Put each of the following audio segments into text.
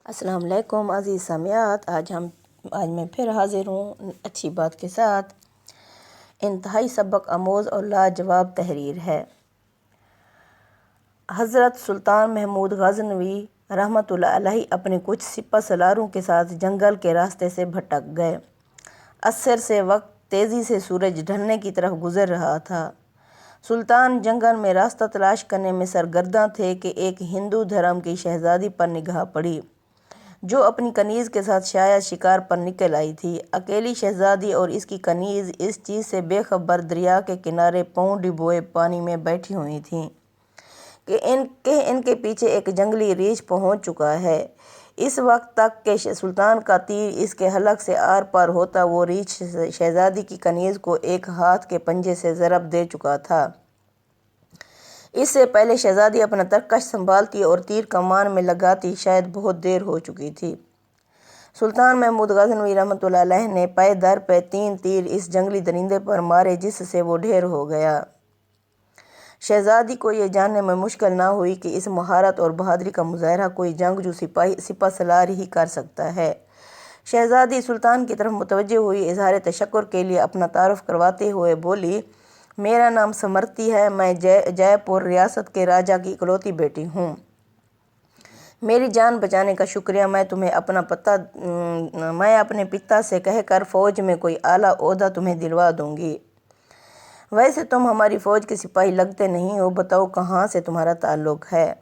السلام علیکم عزیز سامعات، آج میں پھر حاضر ہوں اچھی بات کے ساتھ۔ انتہائی سبق آموز اور لاجواب تحریر ہے۔ حضرت سلطان محمود غزنوی رحمۃ اللہ علیہ اپنے کچھ سپہ سالاروں کے ساتھ جنگل کے راستے سے بھٹک گئے۔ عصر سے وقت تیزی سے سورج ڈھلنے کی طرف گزر رہا تھا۔ سلطان جنگل میں راستہ تلاش کرنے میں سرگرداں تھے کہ ایک ہندو دھرم کی شہزادی پر نگاہ پڑی، جو اپنی کنیز کے ساتھ شاید شکار پر نکل آئی تھی۔ اکیلی شہزادی اور اس کی کنیز اس چیز سے بے خبر دریا کے کنارے پاؤں ڈبوئے پانی میں بیٹھی ہوئی تھیں کہ ان کے پیچھے ایک جنگلی ریچھ پہنچ چکا ہے۔ اس وقت تک کہ سلطان کا تیر اس کے حلق سے آر پار ہوتا، وہ ریچھ شہزادی کی کنیز کو ایک ہاتھ کے پنجے سے ضرب دے چکا تھا۔ اس سے پہلے شہزادی اپنا ترکش سنبھالتی اور تیر کمان میں لگاتی شاید بہت دیر ہو چکی تھی۔ سلطان محمود غزنوی رحمۃ اللہ علیہ نے پے در پے 3 تیر اس جنگلی درندے پر مارے، جس سے وہ ڈھیر ہو گیا۔ شہزادی کو یہ جاننے میں مشکل نہ ہوئی کہ اس مہارت اور بہادری کا مظاہرہ کوئی جنگجو سپہ سالار ہی کر سکتا ہے۔ شہزادی سلطان کی طرف متوجہ ہوئی، اظہار تشکر کے لیے اپنا تعارف کرواتے ہوئے بولی، میرا نام سمرتی ہے، میں جے پور ریاست کے راجہ کی اکلوتی بیٹی ہوں۔ میری جان بچانے کا شکریہ، میں اپنے پتا سے کہہ کر فوج میں کوئی اعلیٰ عہدہ تمہیں دلوا دوں گی۔ ویسے تم ہماری فوج کے سپاہی لگتے نہیں ہو، بتاؤ کہاں سے تمہارا تعلق ہے؟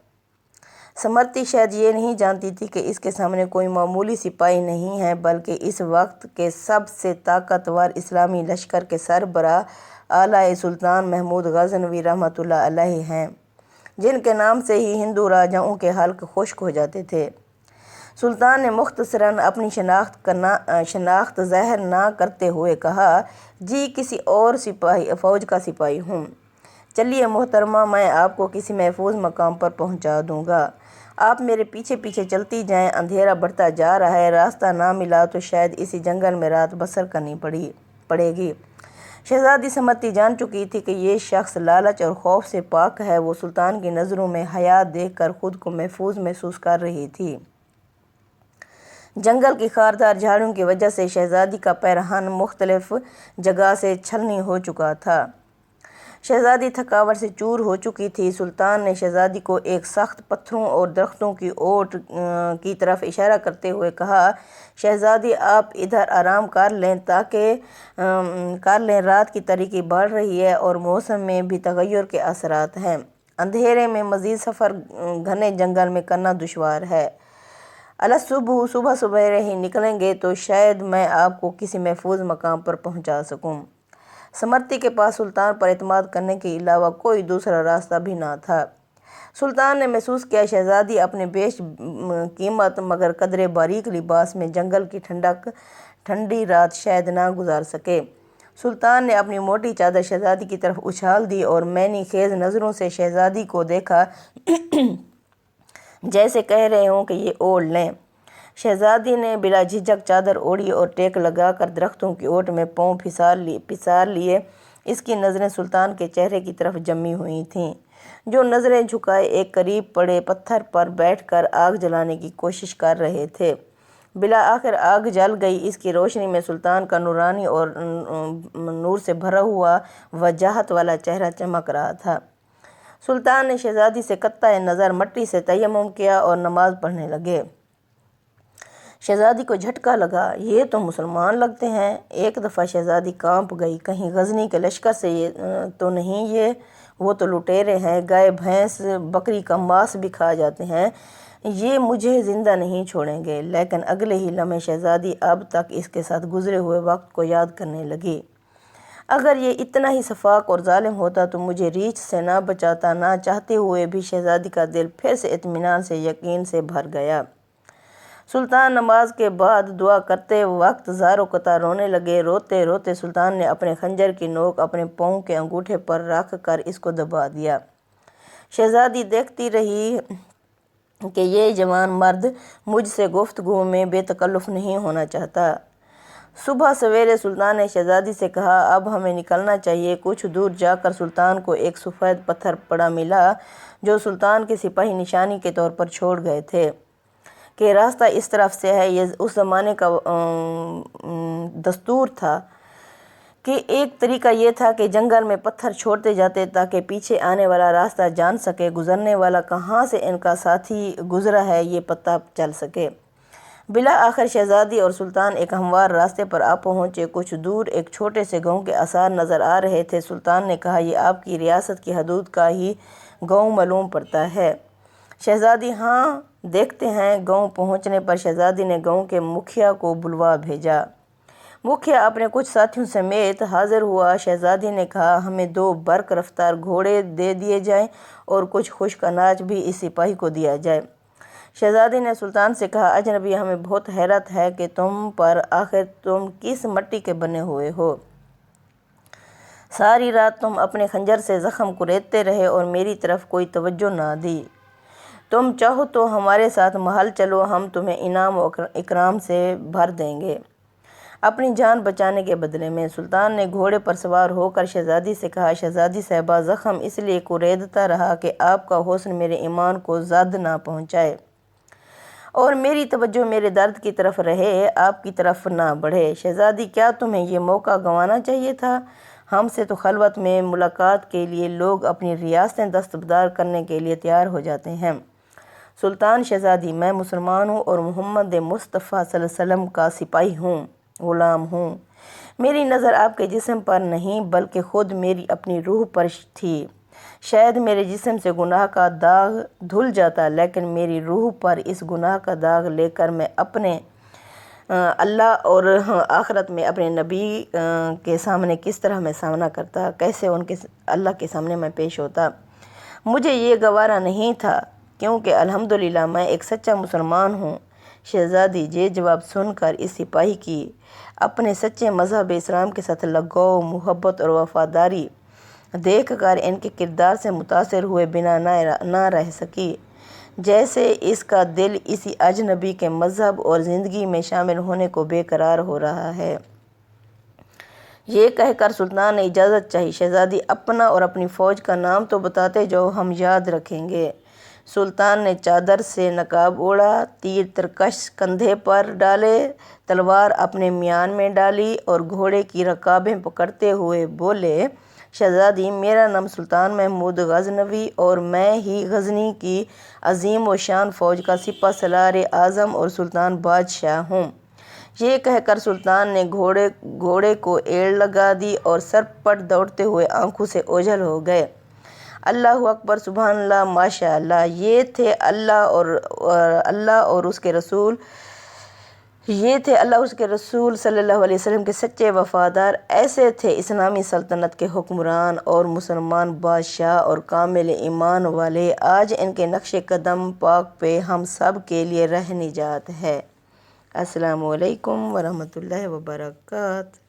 سمرتی شاید یہ نہیں جانتی تھی کہ اس کے سامنے کوئی معمولی سپاہی نہیں ہے، بلکہ اس وقت کے سب سے طاقتور اسلامی لشکر کے سربراہ اعلیٰ سلطان محمود غزنوی رحمۃ اللہ علیہ ہیں، جن کے نام سے ہی ہندو راجاؤں کے حلق خشک ہو جاتے تھے۔ سلطان نے مختصراً اپنی شناخت ظاہر نہ کرتے ہوئے کہا، جی کسی اور فوج کا سپاہی ہوں۔ چلیے محترمہ، میں آپ کو کسی محفوظ مقام پر پہنچا دوں گا، آپ میرے پیچھے پیچھے چلتی جائیں، اندھیرا بڑھتا جا رہا ہے، راستہ نہ ملا تو شاید اسی جنگل میں رات بسر کرنی پڑے گی۔ شہزادی سمرتی جان چکی تھی کہ یہ شخص لالچ اور خوف سے پاک ہے۔ وہ سلطان کی نظروں میں حیات دیکھ کر خود کو محفوظ محسوس کر رہی تھی۔ جنگل کی خاردار جھاڑیوں کی وجہ سے شہزادی کا پیرہن مختلف جگہ سے چھلنی ہو چکا تھا۔ شہزادی تھکاوٹ سے چور ہو چکی تھی۔ سلطان نے شہزادی کو ایک سخت پتھروں اور درختوں کی اوٹ کی طرف اشارہ کرتے ہوئے کہا، شہزادی آپ ادھر آرام کر لیں، رات کی تاریکی بڑھ رہی ہے اور موسم میں بھی تغیر کے اثرات ہیں۔ اندھیرے میں مزید سفر گھنے جنگل میں کرنا دشوار ہے۔ صبح سویرے ہی نکلیں گے تو شاید میں آپ کو کسی محفوظ مقام پر پہنچا سکوں۔ سمرتی کے پاس سلطان پر اعتماد کرنے کے علاوہ کوئی دوسرا راستہ بھی نہ تھا۔ سلطان نے محسوس کیا شہزادی اپنے بیش قیمت مگر قدرے باریک لباس میں جنگل کی ٹھنڈی رات شاید نہ گزار سکے۔ سلطان نے اپنی موٹی چادر شہزادی کی طرف اچھال دی اور مینی خیز نظروں سے شہزادی کو دیکھا، جیسے کہہ رہے ہوں کہ یہ اوڑھ لیں۔ شہزادی نے بلا جھجک چادر اوڑھی اور ٹیک لگا کر درختوں کی اوٹ میں پاؤں پسار لیے۔ اس کی نظریں سلطان کے چہرے کی طرف جمی ہوئی تھیں، جو نظریں جھکائے ایک قریب پڑے پتھر پر بیٹھ کر آگ جلانے کی کوشش کر رہے تھے۔ بالآخر آگ جل گئی۔ اس کی روشنی میں سلطان کا نورانی اور نور سے بھرا ہوا وجاہت والا چہرہ چمک رہا تھا۔ سلطان نے شہزادی سے قطع نظر مٹی سے تیمم کیا اور نماز پڑھنے لگے۔ شہزادی کو جھٹکا لگا، یہ تو مسلمان لگتے ہیں۔ ایک دفعہ شہزادی کانپ گئی، کہیں غزنی کے لشکر سے تو نہیں، وہ تو لٹیرے ہیں، گائے بھینس بکری کا ماس بھی کھا جاتے ہیں، یہ مجھے زندہ نہیں چھوڑیں گے۔ لیکن اگلے ہی لمحے شہزادی اب تک اس کے ساتھ گزرے ہوئے وقت کو یاد کرنے لگی۔ اگر یہ اتنا ہی شفاق اور ظالم ہوتا تو مجھے ریچھ سے نہ بچاتا۔ نہ چاہتے ہوئے بھی شہزادی کا دل پھر سے اطمینان سے یقین سے بھر گیا۔ سلطان نماز کے بعد دعا کرتے وقت زاروں قطار رونے لگے۔ روتے روتے سلطان نے اپنے خنجر کی نوک اپنے پاؤں کے انگوٹھے پر رکھ کر اس کو دبا دیا۔ شہزادی دیکھتی رہی کہ یہ جوان مرد مجھ سے گفتگو میں بے تکلف نہیں ہونا چاہتا۔ صبح سویرے سلطان نے شہزادی سے کہا، اب ہمیں نکلنا چاہیے۔ کچھ دور جا کر سلطان کو ایک سفید پتھر پڑا ملا، جو سلطان کے سپاہی نشانی کے طور پر چھوڑ گئے تھے۔ کہ راستہ اس طرف سے ہے۔ یہ اس زمانے کا دستور تھا کہ ایک طریقہ یہ تھا کہ جنگل میں پتھر چھوڑتے جاتے تاکہ پیچھے آنے والا راستہ جان سکے، گزرنے والا کہاں سے ان کا ساتھی گزرا ہے یہ پتہ چل سکے۔ بالآخر شہزادی اور سلطان ایک ہموار راستے پر آ پہنچے۔ کچھ دور ایک چھوٹے سے گاؤں کے آثار نظر آ رہے تھے۔ سلطان نے کہا، یہ آپ کی ریاست کی حدود کا ہی گاؤں معلوم پڑتا ہے۔ شہزادی، ہاں دیکھتے ہیں۔ گاؤں پہنچنے پر شہزادی نے گاؤں کے مکھیا کو بلوا بھیجا۔ مکھیا اپنے کچھ ساتھیوں سمیت حاضر ہوا۔ شہزادی نے کہا، ہمیں 2 برق رفتار گھوڑے دے دیے جائیں اور کچھ خشک اناج بھی اس سپاہی کو دیا جائے۔ شہزادی نے سلطان سے کہا، اجنبی، ہمیں بہت حیرت ہے کہ تم پر آخر تم کس مٹی کے بنے ہوئے ہو؟ ساری رات تم اپنے خنجر سے زخم کریدتے رہے اور میری طرف کوئی توجہ نہ دی۔ تم چاہو تو ہمارے ساتھ محل چلو، ہم تمہیں انعام و اکرام سے بھر دیں گے اپنی جان بچانے کے بدلے میں۔ سلطان نے گھوڑے پر سوار ہو کر شہزادی سے کہا، شہزادی صاحبہ، زخم اس لیے کریدتا رہا کہ آپ کا حسن میرے ایمان کو زد نہ پہنچائے اور میری توجہ میرے درد کی طرف رہے، آپ کی طرف نہ بڑھے۔ شہزادی، کیا تمہیں یہ موقع گنوانا چاہیے تھا؟ ہم سے تو خلوت میں ملاقات کے لیے لوگ اپنی ریاستیں دستبردار کرنے کے لیے تیار ہو جاتے ہیں۔ سلطان، شہزادی، میں مسلمان ہوں اور محمد مصطفیٰ صلی اللہ علیہ وسلم کا سپاہی ہوں، غلام ہوں۔ میری نظر آپ کے جسم پر نہیں بلکہ خود میری اپنی روح پر تھی۔ شاید میرے جسم سے گناہ کا داغ دھل جاتا، لیکن میری روح پر اس گناہ کا داغ لے کر میں اپنے اللہ اور آخرت میں اپنے نبی کے سامنے کس طرح میں سامنا کرتا، کیسے ان کے اللہ کے سامنے میں پیش ہوتا؟ مجھے یہ گوارا نہیں تھا، کیونکہ الحمدللہ میں ایک سچا مسلمان ہوں۔ شہزادی، یہ جواب سن کر اس سپاہی کی اپنے سچے مذہب اسلام کے ساتھ لگاؤ، محبت اور وفاداری دیکھ کر ان کے کردار سے متاثر ہوئے بنا نہ رہ سکی، جیسے اس کا دل اسی اجنبی کے مذہب اور زندگی میں شامل ہونے کو بے قرار ہو رہا ہے۔ یہ کہہ کر سلطان نے اجازت چاہی۔ شہزادی، اپنا اور اپنی فوج کا نام تو بتاتے جاؤ، ہم یاد رکھیں گے۔ سلطان نے چادر سے نقاب اوڑھا، تیر ترکش کندھے پر ڈالے، تلوار اپنے میان میں ڈالی اور گھوڑے کی رکابیں پکڑتے ہوئے بولے، شہزادی، میرا نام سلطان محمود غزنوی اور میں ہی غزنی کی عظیم و شان فوج کا سپہ سالار اعظم اور سلطان بادشاہ ہوں۔ یہ کہہ کر سلطان نے گھوڑے کو ایڑ لگا دی اور سرپٹ دوڑتے ہوئے آنکھوں سے اوجھل ہو گئے۔ اللہ اکبر، سبحان اللہ، ماشاء اللہ! یہ تھے اللہ اور اس کے رسول صلی اللہ علیہ وسلم کے سچے وفادار۔ ایسے تھے اسلامی سلطنت کے حکمران اور مسلمان بادشاہ اور کامل ایمان والے۔ آج ان کے نقش قدم پاک پہ ہم سب کے لیے راہ نجات ہے۔ السلام علیکم ورحمۃ اللہ وبرکاتہ۔